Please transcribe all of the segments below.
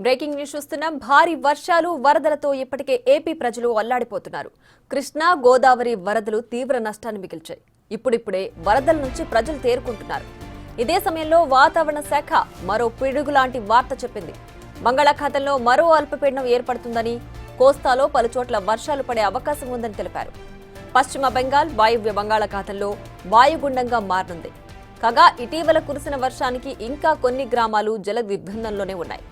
Breaking news చూస్తున్నాం. భారీ వర్షాలు వరదలతో ఇప్పటికే ఏపీ ప్రజలు అల్లాడిపోతున్నారు. కృష్ణా గోదావరి వరదలు తీవ్ర నష్టాన్ని మిగిల్చాయి. ఇప్పుడిప్పుడే వరదల నుంచి ప్రజలు తేరుకుంటున్నారు. ఇదే సమయంలో వాతావరణ శాఖ మరో పిడుగు లాంటి వార్త చెప్పింది. బంగాళాఖాతంలో మరో అల్పపీడనం ఏర్పడుతుందని, కోస్తాలో పలుచోట్ల వర్షాలు పడే అవకాశం ఉందని తెలిపారు. పశ్చిమ బెంగాల్ వాయువ్య బంగాళాఖాతంలో వాయుగుండంగా మారనుంది. కాగా ఇటీవల కురిసిన వర్షానికి ఇంకా కొన్ని గ్రామాలు జల దిగ్బంధంలోనే ఉన్నాయి.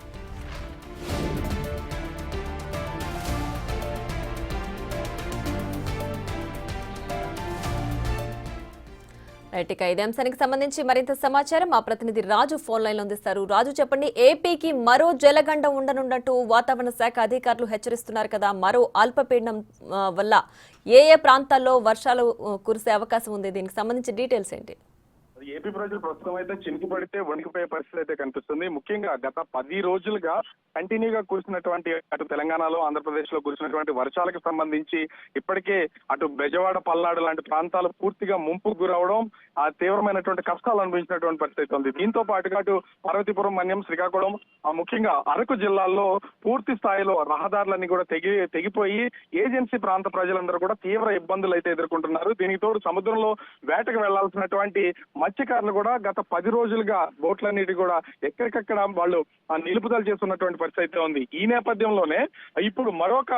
ఇక ఇదే అంశానికి సంబంధించి మరింత సమాచారం మా ప్రతినిధి రాజు ఫోన్ లైన్ లో అందిస్తారు. రాజు, చెప్పండి, ఏపీకి మరో జలగండం ఉండనున్నట్టు వాతావరణ శాఖ అధికారులు హెచ్చరిస్తున్నారు కదా. మరో అల్పపీడనం వల్ల ఏ ప్రాంతాల్లో వర్షాలు కురిసే అవకాశం ఉంది? దీనికి సంబంధించి డీటెయిల్స్ ఏంటి? ఏపీ ప్రజలు ప్రస్తుతం అయితే చినుకు పడితే వణికిపోయే పరిస్థితి అయితే కనిపిస్తుంది. ముఖ్యంగా గత 10 రోజులుగా కంటిన్యూగా కురిసినటువంటి అటు తెలంగాణలో, ఆంధ్రప్రదేశ్ లో కురిసినటువంటి వర్షాలకు సంబంధించి ఇప్పటికే అటు బెజవాడ, పల్నాడు లాంటి ప్రాంతాలు పూర్తిగా ముంపుకు గురవడం, ఆ తీవ్రమైనటువంటి కష్టాలు అనుభవించినటువంటి పరిస్థితి ఉంది. దీంతో పాటుగా అటు పార్వతీపురం, మన్యం, శ్రీకాకుళం, ముఖ్యంగా అరకు జిల్లాల్లో పూర్తి స్థాయిలో రహదారులన్నీ కూడా తెగిపోయి ఏజెన్సీ ప్రాంత ప్రజలందరూ కూడా తీవ్ర ఇబ్బందులు అయితే ఎదుర్కొంటున్నారు. దీనికి తోడు సముద్రంలో వేటకు వెళ్లాల్సినటువంటి మత్స్యకారులు కూడా గత 10 రోజులుగా బోట్లన్నిటి కూడా ఎక్కడికక్కడ వాళ్ళు నిలుపుదల చేస్తున్నటువంటి పరిస్థితి అయితే ఉంది. ఈ నేపథ్యంలోనే ఇప్పుడు మరొక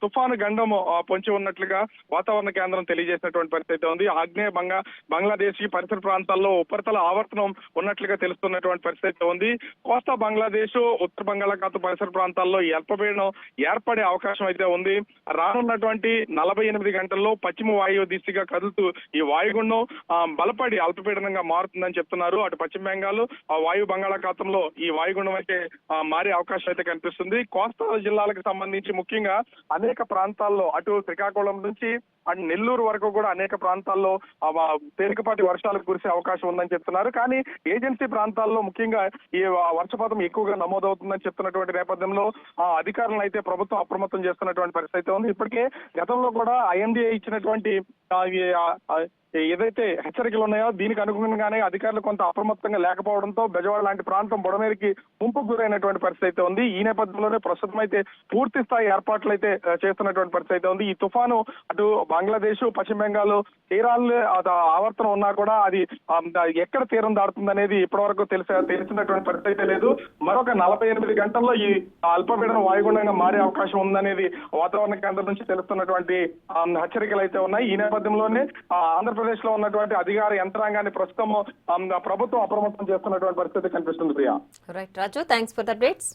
తుఫాను గండం పొంచి ఉన్నట్లుగా వాతావరణ కేంద్రం తెలియజేసినటువంటి పరిస్థితి ఉంది. ఆగ్నేయ బంగ్లాదేశ్ పరిసర ప్రాంతాల్లో ఉపరితల ఆవర్తనం ఉన్నట్లుగా తెలుస్తున్నటువంటి పరిస్థితి ఉంది. కోస్తా బంగ్లాదేశ్, ఉత్తర బంగాళాఖాతం పరిసర ప్రాంతాల్లో ఈ అల్పపీడనం ఏర్పడే అవకాశం అయితే ఉంది. రానున్నటువంటి 48 గంటల్లో పశ్చిమ వాయువు దిశగా కదులుతూ ఈ వాయుగుండం బలపడి అల్పపీడనంగా మారుతుందని చెప్తున్నారు. అటు పశ్చిమ బెంగాల్, వాయు బంగాళాఖాతంలో ఈ వాయుగుండం అయితే మారే అవకాశం అయితే కనిపిస్తుంది. కోస్తా జిల్లాలకు సంబంధించి ముఖ్యంగా అనేక ప్రాంతాల్లో అటు శ్రీకాకుళం నుంచి అటు నెల్లూరు వరకు కూడా అనేక ప్రాంతాల్లో తేలికపాటి వర్షాలు కురిసే అవకాశం ఉందని చెప్తున్నారు. కానీ ఏజెన్సీ ప్రాంతాల్లో ముఖ్యంగా ఈ వర్షపాతం ఎక్కువగా నమోదవుతుందని చెప్తున్నటువంటి నేపథ్యంలో అధికారులను అయితే ప్రభుత్వం అప్రమత్తం చేస్తున్నటువంటి పరిస్థితి ఉంది. ఇప్పటికే గతంలో కూడా ఐఎండీఏ ఇచ్చినటువంటి ఏదైతే హెచ్చరికలు ఉన్నాయో దీనికి అనుగుణంగానే అధికారులు కొంత అప్రమత్తంగా లేకపోవడంతో బెజవాడ లాంటి ప్రాంతం బుడమేరికి ముంపుకు గురైనటువంటి పరిస్థితి ఉంది. ఈ నేపథ్యంలోనే ప్రస్తుతం అయితే పూర్తి స్థాయి ఏర్పాట్లు అయితే చేస్తున్నటువంటి పరిస్థితి ఉంది. ఈ తుఫాను అటు బంగ్లాదేశ్, పశ్చిమ బెంగాల్ తీరాలు ఆవర్తనం ఉన్నా కూడా అది ఎక్కడ తీరం దాడుతుంది అనేది ఇప్పటి వరకు తెలిసినటువంటి పరిస్థితి లేదు. మరొక 48 గంటల్లో ఈ అల్పపీడనం వాయుగుండంగా మారే అవకాశం ఉందనేది వాతావరణ కేంద్రం నుంచి తెలుస్తున్నటువంటి హెచ్చరికలు అయితే ఉన్నాయి. ఈ నేపథ్యంలోనే ఆంధ్రప్రదేశ్ లో ఉన్నటువంటి అధికార యంత్రాంగాన్ని ప్రస్తుతం ప్రభుత్వం అప్రమత్తం చేస్తున్నటువంటి పరిస్థితి కనిపిస్తుంది. Priya. Right Raju, thanks for the updates.